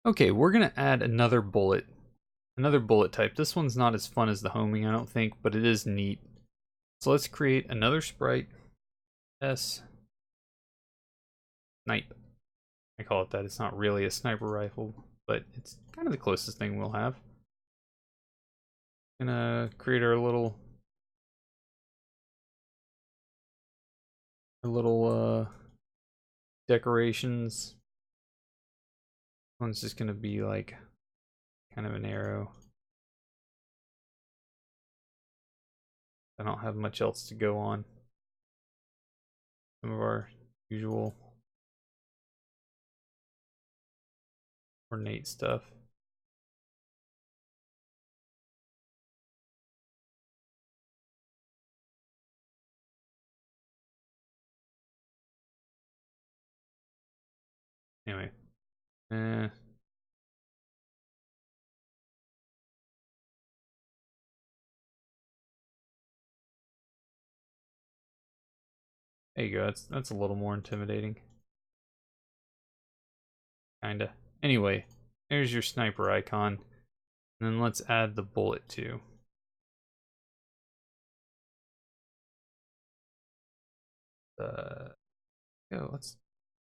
Okay, we're gonna add another bullet type. This one's not as fun as the homing, I don't think, but it is neat. So let's create another sprite, S snipe. I call it that. It's not really a sniper rifle, but it's kind of the closest thing we'll have. Gonna create our little decorations. One's just gonna be like kind of an arrow. I don't have much else to go on. Some of our usual ornate stuff. Anyway, there you go. That's a little more intimidating. Kinda. Anyway, there's your sniper icon. And then let's add the bullet too. Let's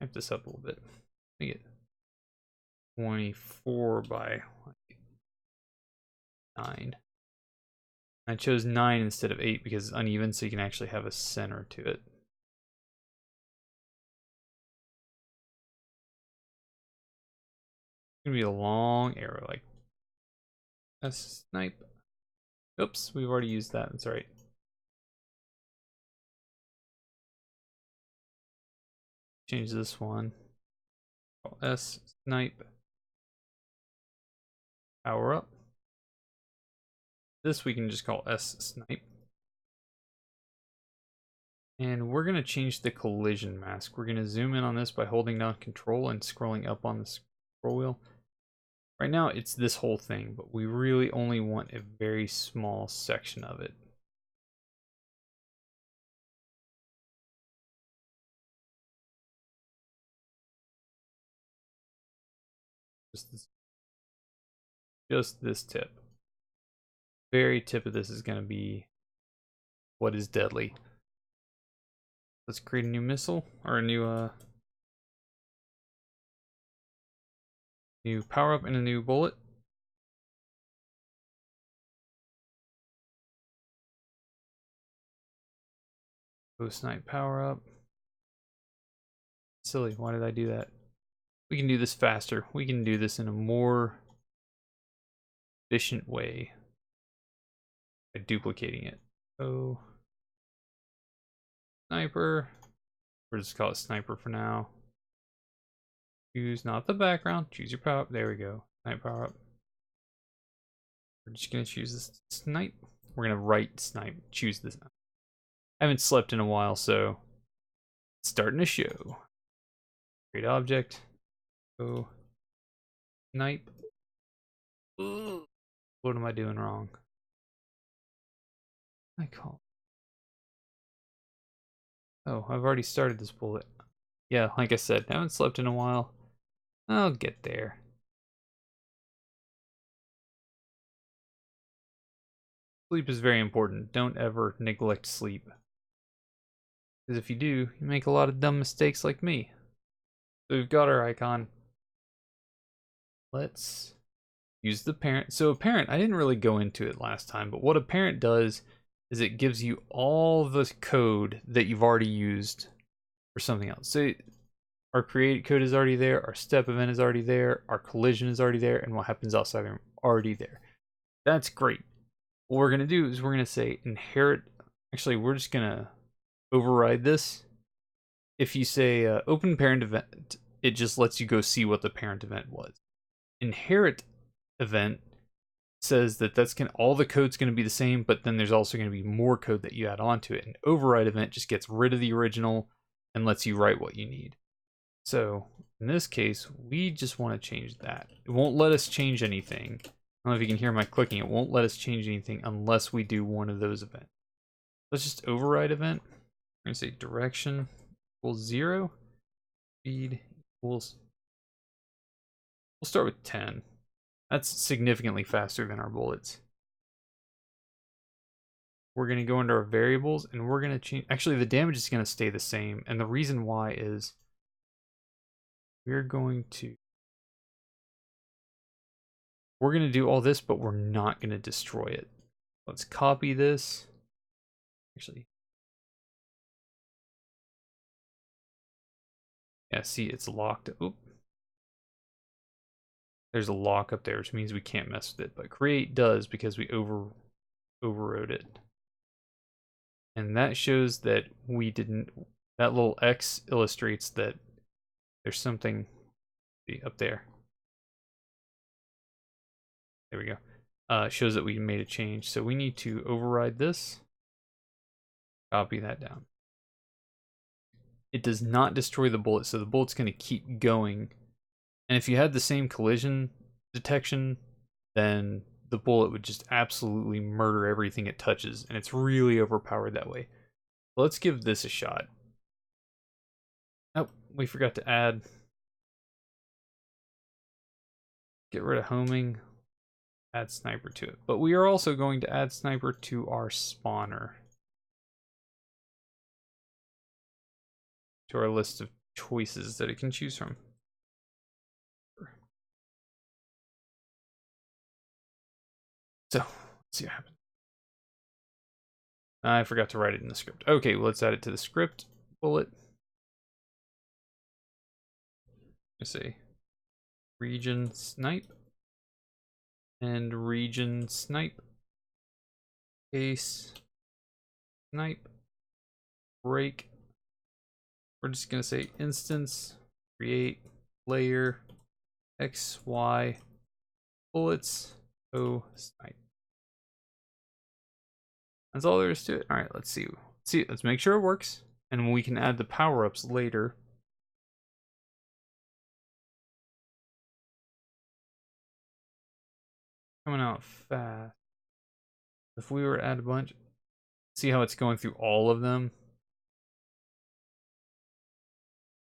type this up a little bit. Make it 24 by 9. I chose 9 instead of 8 because it's uneven, so you can actually have a center to it. It's gonna be a long arrow, like a snipe. Oops, we've already used that. That's right. Change this one. Call S snipe. Power up. This we can just call S snipe. And we're going to change the collision mask. We're going to zoom in on this by holding down control and scrolling up on the scroll wheel. Right now it's this whole thing, but we really only want a very small section of it. Just this tip. Very tip of this is going to be what is deadly. Let's create a new missile, or a new power up and a new bullet. Go snipe power up. Silly, why did I do that? We can do this faster. We can do this in a more efficient way by duplicating it. So sniper. We'll just call it sniper for now. Choose not the background. Choose your power up. There we go. Snipe power up. We're just gonna choose this snipe. We're gonna right snipe. Choose this. I haven't slept in a while, so it's starting to show. Create object. Go snipe. Ugh. What am I doing wrong? I call. Oh, I've already started this bullet. Yeah, like I said, I haven't slept in a while. I'll get there. Sleep is very important. Don't ever neglect sleep. Because if you do, you make a lot of dumb mistakes like me. So we've got our icon. Let's use the parent. So a parent, I didn't really go into it last time, but what a parent does is it gives you all the code that you've already used for something else. So our create code is already there, our step event is already there, our collision is already there, and what happens outside are already there. That's great. What we're gonna do is we're gonna say inherit. Actually, we're just gonna override this. If you say open parent event, it just lets you go see what the parent event was. Inherit event says that all the code's going to be the same, but then there's also going to be more code that you add onto it. An override event just gets rid of the original and lets you write what you need. So in this case, we just want to change that. It won't let us change anything. I don't know if you can hear my clicking. It won't let us change anything unless we do one of those events. Let's just override event. We're going to say direction equals 0, speed equals We'll start with 10. That's significantly faster than our bullets. We're going to go into our variables and we're going to change. Actually, the damage is going to stay the same. And the reason why is we're going to do all this, but we're not going to destroy it. Let's copy this. Actually, yeah, see, it's locked. Oop. There's a lock up there, which means we can't mess with it. But create does because we overrode it. And that shows that we didn't. That little X illustrates that there's something up there. There we go. Shows that we made a change. So we need to override this. Copy that down. It does not destroy the bullet, so the bullet's going to keep going. And if you had the same collision detection, then the bullet would just absolutely murder everything it touches, and it's really overpowered that way. Let's give this a shot. Oh, we forgot to add. Get rid of homing. Add sniper to it. But we are also going to add sniper to our spawner. To our list of choices that it can choose from. So, let's see what happens. I forgot to write it in the script. Okay, well, let's add it to the script. Bullet. Let's see. Region snipe. And region snipe. Case. Snipe. Break. We're just going to say instance. Create. Layer. XY. Bullets. O. Snipe. That's all there is to it. All right, let's see. Let's make sure it works, and we can add the power-ups later. Coming out fast. If we were to add a bunch, see how it's going through all of them?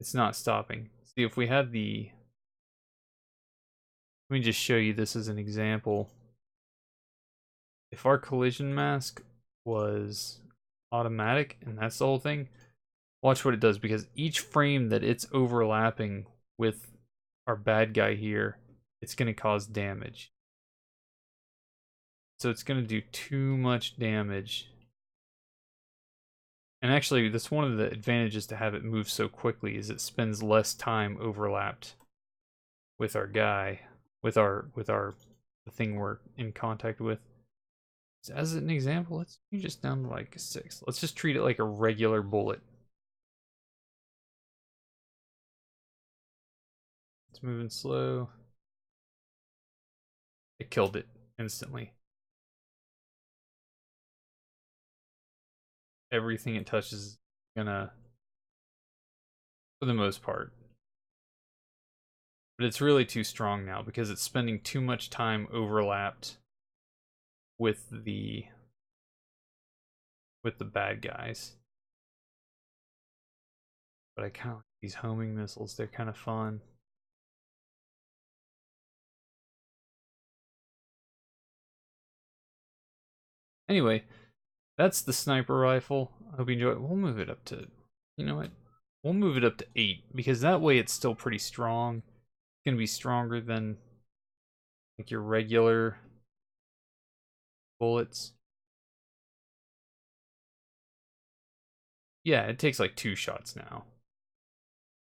It's not stopping. See, if we had the... Let me just show you this as an example. If our collision mask was automatic, and that's the whole thing, watch what it does, because each frame that it's overlapping with our bad guy here, it's going to cause damage. So it's going to do too much damage. And actually, that's one of the advantages to have it move so quickly, is it spends less time overlapped with our guy, with the thing we're in contact with. So as an example, let's change this down to like 6. Let's just treat it like a regular bullet. It's moving slow. It killed it instantly. Everything it touches is gonna, for the most part. But it's really too strong now because it's spending too much time overlapped with the bad guys. But I kind of like these homing missiles. They're kind of fun. Anyway, that's the sniper rifle. I hope you enjoy it. We'll move it up to, you know what? We'll move it up to 8 because that way it's still pretty strong. It's gonna be stronger than like your regular bullets. Yeah, it takes like 2 shots now.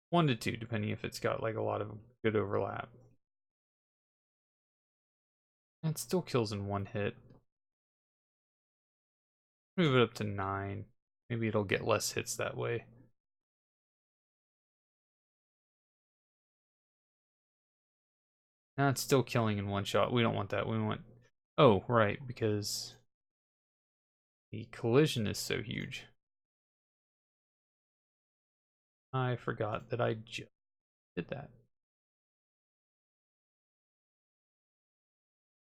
1 to 2, depending if it's got like a lot of good overlap. And it still kills in 1 hit. Move it up to 9. Maybe it'll get less hits that way. Now it's still killing in 1 shot. We don't want that. We want... Oh, right, because the collision is so huge. I forgot that I just did that.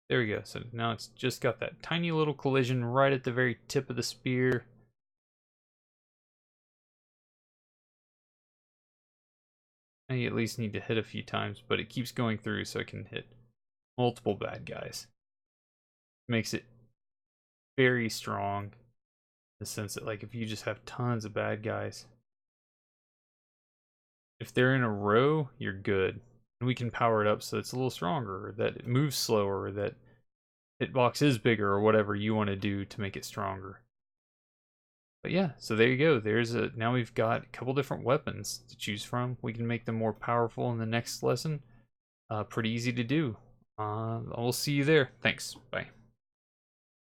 There we go. So now it's just got that tiny little collision right at the very tip of the spear. You at least need to hit a few times, but it keeps going through so it can hit multiple bad guys. Makes it very strong in the sense that, like, if you just have tons of bad guys, if they're in a row, you're good. And we can power it up so it's a little stronger, or that it moves slower, or that hitbox is bigger, or whatever you want to do to make it stronger. But yeah, so there you go. Now we've got a couple different weapons to choose from. We can make them more powerful in the next lesson. Pretty easy to do. We'll see you there. Thanks. Bye.